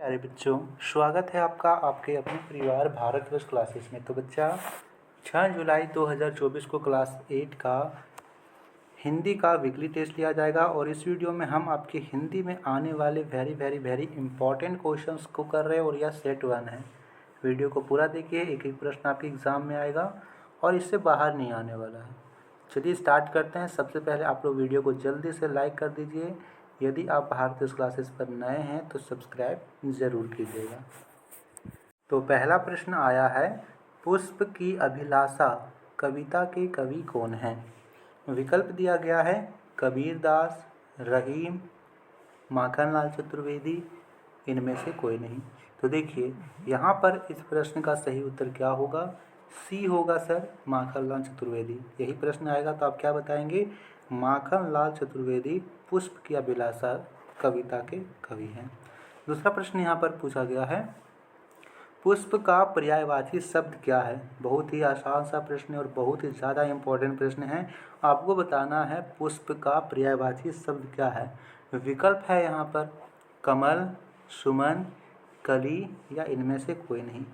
प्यारे बच्चों, स्वागत है आपका आपके अपने परिवार भारत वर्ष क्लासेस में। तो बच्चा 6 जुलाई 2024 को क्लास 8 का हिंदी का वीकली टेस्ट लिया जाएगा और इस वीडियो में हम आपके हिंदी में आने वाले very very very important questions को कर रहे हैं और यह सेट 1 है। वीडियो को पूरा देखिए, एक एक प्रश्न आपके एग्ज़ाम में आएगा और इससे बाहर नहीं आने वाला है। चलिए स्टार्ट करते हैं। सबसे पहले आप लोग वीडियो को जल्दी से लाइक कर दीजिए। यदि आप भारत वर्ष क्लासेस पर नए हैं तो सब्सक्राइब ज़रूर कीजिएगा। तो पहला प्रश्न आया है, पुष्प की अभिलाषा कविता के कवि कौन हैं? विकल्प दिया गया है कबीरदास, रहीम, माखनलाल चतुर्वेदी, इनमें से कोई नहीं। तो देखिए यहाँ पर इस प्रश्न का सही उत्तर क्या होगा? सी होगा सर, माखनलाल चतुर्वेदी। यही प्रश्न आएगा तो आप क्या बताएंगे? माखनलाल चतुर्वेदी पुष्प की अभिलाषा कविता के कवि हैं। दूसरा प्रश्न यहाँ पर पूछा गया है, पुष्प का पर्यायवाची शब्द क्या है? बहुत ही आसान सा प्रश्न है और बहुत ही ज़्यादा इम्पोर्टेंट प्रश्न है। आपको बताना है पुष्प का पर्यायवाची शब्द क्या है। विकल्प है यहाँ पर कमल, सुमन, कली या इनमें से कोई नहीं।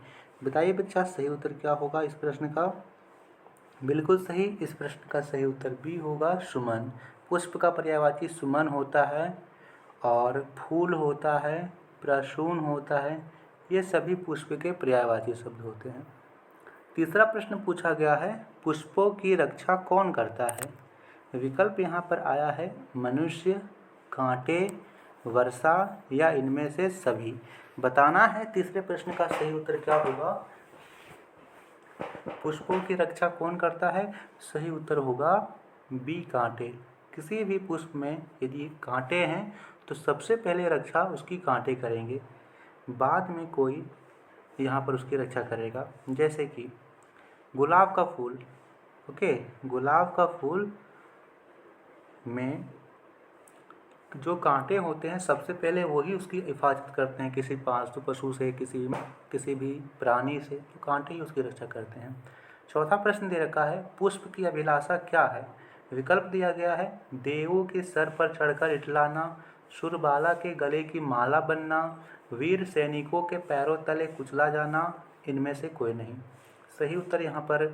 बताइए बच्चा सही उत्तर क्या होगा इस प्रश्न का? बिल्कुल सही, इस प्रश्न का सही उत्तर बी होगा सुमन। पुष्प का पर्यायवाची सुमन होता है और फूल होता है, प्रसून होता है, ये सभी पुष्प के पर्यायवाची शब्द होते हैं। तीसरा प्रश्न पूछा गया है, पुष्पों की रक्षा कौन करता है? विकल्प यहाँ पर आया है मनुष्य, कांटे, वर्षा या इनमें से सभी। बताना है तीसरे प्रश्न का सही उत्तर क्या होगा। पुष्पों की रक्षा कौन करता है? सही उत्तर होगा बी कांटे। किसी भी पुष्प में यदि कांटे हैं तो सबसे पहले रक्षा उसकी कांटे करेंगे, बाद में कोई यहाँ पर उसकी रक्षा करेगा। जैसे कि गुलाब का फूल, ओके, गुलाब का फूल में जो कांटे होते हैं सबसे पहले वही उसकी हिफाजत करते हैं, किसी पालतू पशु से, किसी भी प्राणी से, तो कांटे ही उसकी रक्षा करते हैं। चौथा प्रश्न दे रखा है, पुष्प की अभिलाषा क्या है? विकल्प दिया गया है देवों के सर पर चढ़कर इठलाना, सुरबाला के गले की माला बनना, वीर सैनिकों के पैरों तले कुचला जाना, इनमें से कोई नहीं। सही उत्तर यहाँ पर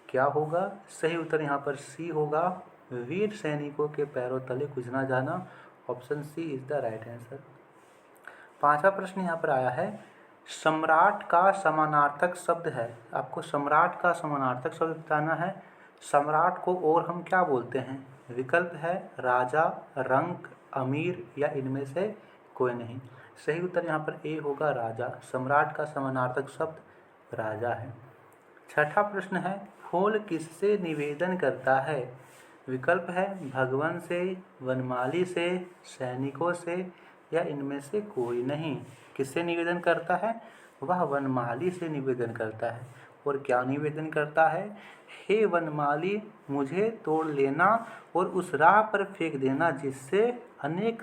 क्या होगा? सही उत्तर यहाँ पर सी होगा, वीर सैनिकों के पैरों तले कुचला जाना। Option C is the right answer. पांचवा प्रश्न यहाँ पर आया है, सम्राट का समानार्थक शब्द है। आपको सम्राट का समानार्थक शब्द बताना है। सम्राट को और हम क्या बोलते हैं? विकल्प है राजा, रंक, अमीर या इनमें से कोई नहीं। सही उत्तर यहाँ पर ए होगा राजा। सम्राट का समानार्थक शब्द राजा है। छठा प्रश्न है, फूल किससे निवेदन करता है? विकल्प है भगवान से, वनमाली से, सैनिकों से या इनमें से कोई नहीं। किससे निवेदन करता है? वह वनमाली से निवेदन करता है। और क्या निवेदन करता है? हे वनमाली, मुझे तोड़ लेना और उस राह पर फेंक देना जिससे अनेक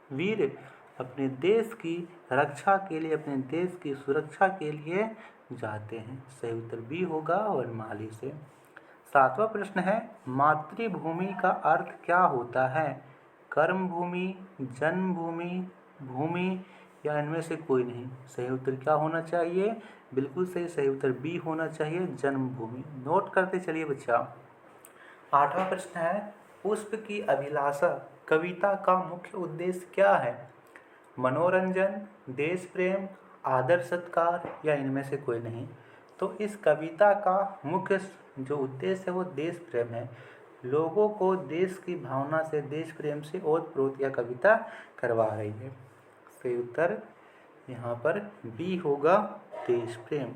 वीर अपने देश की रक्षा के लिए, अपने देश की सुरक्षा के लिए जाते हैं। सही उत्तर बी होगा वनमाली से। सातवां प्रश्न है, मातृभूमि का अर्थ क्या होता है? कर्म भूमि, जन्मभूमि, भूमि या इनमें से कोई नहीं। सही उत्तर क्या होना चाहिए? बिल्कुल सही, सही उत्तर बी होना चाहिए, जन्मभूमि। नोट करते चलिए बच्चा। आठवां प्रश्न है, पुष्प की अभिलाषा कविता का मुख्य उद्देश्य क्या है? मनोरंजन, देश प्रेम, आदर सत्कार या इनमें से कोई नहीं। तो इस कविता का मुख्य जो उद्देश्य है वो देश प्रेम है। लोगों को देश की भावना से, देश प्रेम से ओतप्रोत यह कविता करवा रही है। सही उत्तर यहाँ पर बी होगा, देश प्रेम।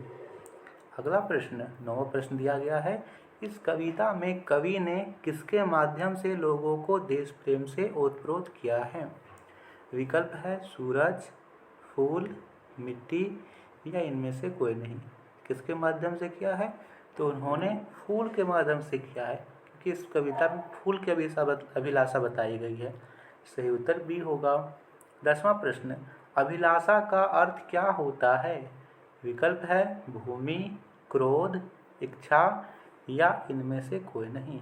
अगला प्रश्न, नौवां प्रश्न दिया गया है, इस कविता में कवि ने किसके माध्यम से लोगों को देश प्रेम से ओतप्रोत किया है? विकल्प है सूरज, फूल, मिट्टी या इनमें से कोई नहीं। किसके माध्यम से किया है? तो उन्होंने फूल के माध्यम से किया है, क्योंकि इस कविता में फूल की अभिलाषा बताई गई है। सही उत्तर बी होगा। 10वां प्रश्न, अभिलाषा का अर्थ क्या होता है? विकल्प है भूमि, क्रोध, इच्छा या इनमें से कोई नहीं।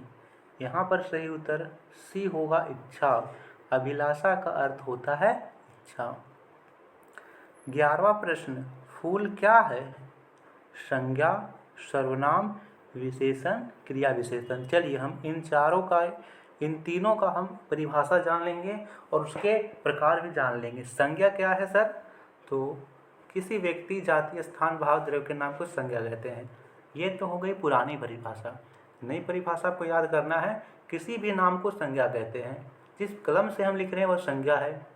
यहाँ पर सही उत्तर सी होगा, इच्छा। अभिलाषा का अर्थ होता है इच्छा। 11वां प्रश्न, फूल क्या है? संज्ञा, सर्वनाम, विशेषण, क्रिया विशेषण। चलिए हम इन तीनों का हम परिभाषा जान लेंगे और उसके प्रकार भी जान लेंगे। संज्ञा क्या है सर? तो किसी व्यक्ति, जाति, स्थान, भाव, द्रव्य के नाम को संज्ञा कहते हैं। ये तो हो गई पुरानी परिभाषा। नई परिभाषा को याद करना है, किसी भी नाम को संज्ञा कहते हैं। जिस कलम से हम लिख रहे हैं वो संज्ञा है,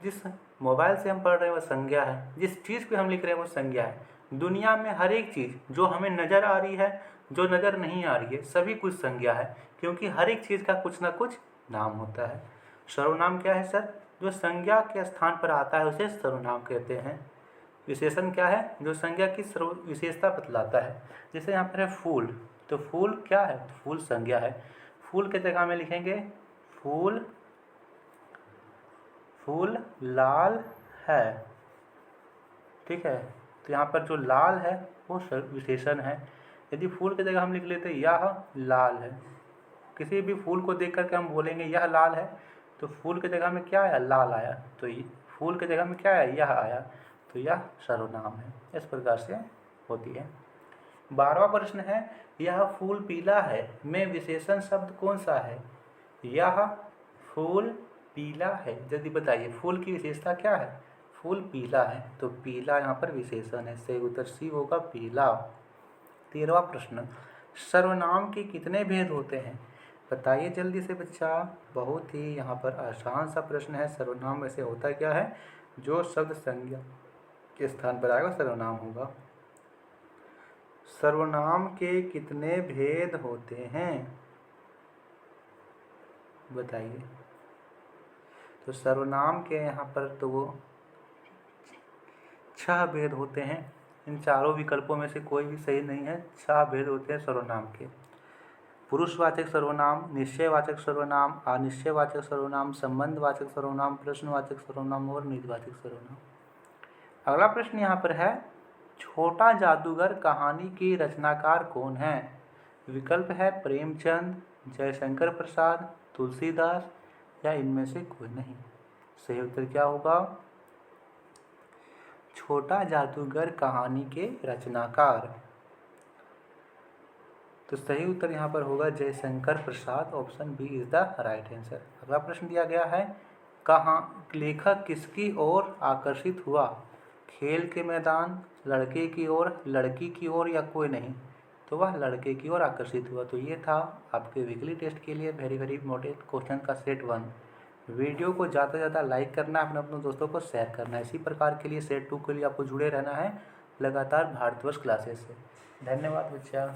जिस मोबाइल से हम पढ़ रहे हैं वो संज्ञा है, जिस चीज़ पे हम लिख रहे हैं वो संज्ञा है। दुनिया में हर एक चीज़ जो हमें नज़र आ रही है, जो नज़र नहीं आ रही है, सभी कुछ संज्ञा है, क्योंकि हर एक चीज़ का कुछ ना कुछ नाम होता है। सर्वनाम क्या है सर? जो संज्ञा के स्थान पर आता है उसे सर्वनाम कहते हैं। विशेषण क्या है? जो संज्ञा की विशेषता बतलाता है। जैसे यहाँ पर है फूल, तो फूल क्या है? फूल संज्ञा है। फूल के जगह में लिखेंगे फूल लाल है, ठीक है। तो यहाँ पर जो लाल है वो विशेषण है। यदि फूल की जगह हम लिख लेते यह लाल है, किसी भी फूल को देख करके हम बोलेंगे यह लाल है, तो फूल की जगह में क्या आया? लाल आया। तो फूल की जगह में क्या आया? यह आया, तो यह सर्वनाम है। इस प्रकार से होती है। 12वां प्रश्न है, यह फूल पीला है में विशेषण शब्द कौन सा है? यह फूल पीला है। जल्दी बताइए, फूल की विशेषता क्या है? फूल पीला है, तो पीला यहाँ पर विशेषण है। सही उत्तर सी होगा, पीला। 13वां प्रश्न, सर्वनाम के कितने भेद होते हैं? बताइए जल्दी से बच्चा। बहुत ही यहाँ पर आसान सा प्रश्न है। सर्वनाम वैसे होता क्या है? जो शब्द संज्ञा के स्थान पर आएगा सर्वनाम होगा। सर्वनाम के कितने भेद होते हैं बताइए। तो सर्वनाम के यहाँ पर तो वो 6 भेद होते हैं। इन चारों विकल्पों में से कोई भी सही नहीं है। 6 भेद होते हैं सर्वनाम के। पुरुषवाचक सर्वनाम, निश्चयवाचक सर्वनाम, अनिश्चयवाचक सर्वनाम, संबंधवाचक सर्वनाम, प्रश्नवाचक सर्वनाम और निजवाचक सर्वनाम। अगला प्रश्न यहाँ पर है, छोटा जादूगर कहानी के रचनाकार कौन है? विकल्प है प्रेमचंद, जयशंकर प्रसाद, तुलसीदास या इनमें से कोई नहीं। सही उत्तर क्या होगा? छोटा जादूगर कहानी के रचनाकार। तो सही उत्तर यहाँ पर होगा Jaishankar Prasad. Option B is the right answer. अगला प्रश्न दिया गया है, कहाँ लेखक किसकी ओर आकर्षित हुआ? खेल के मैदान, लड़के की ओर, लड़की की ओर या कोई नहीं? तो वह लड़के की ओर आकर्षित हुआ। तो ये था आपके वीकली टेस्ट के लिए वेरी वेरी इंपॉर्टेंट क्वेश्चन का सेट 1। वीडियो को ज़्यादा से ज़्यादा लाइक करना है, अपने दोस्तों को शेयर करना है। इसी प्रकार के लिए सेट 2 के लिए आपको जुड़े रहना है लगातार भारतवर्ष क्लासेस से। धन्यवाद बच्चा।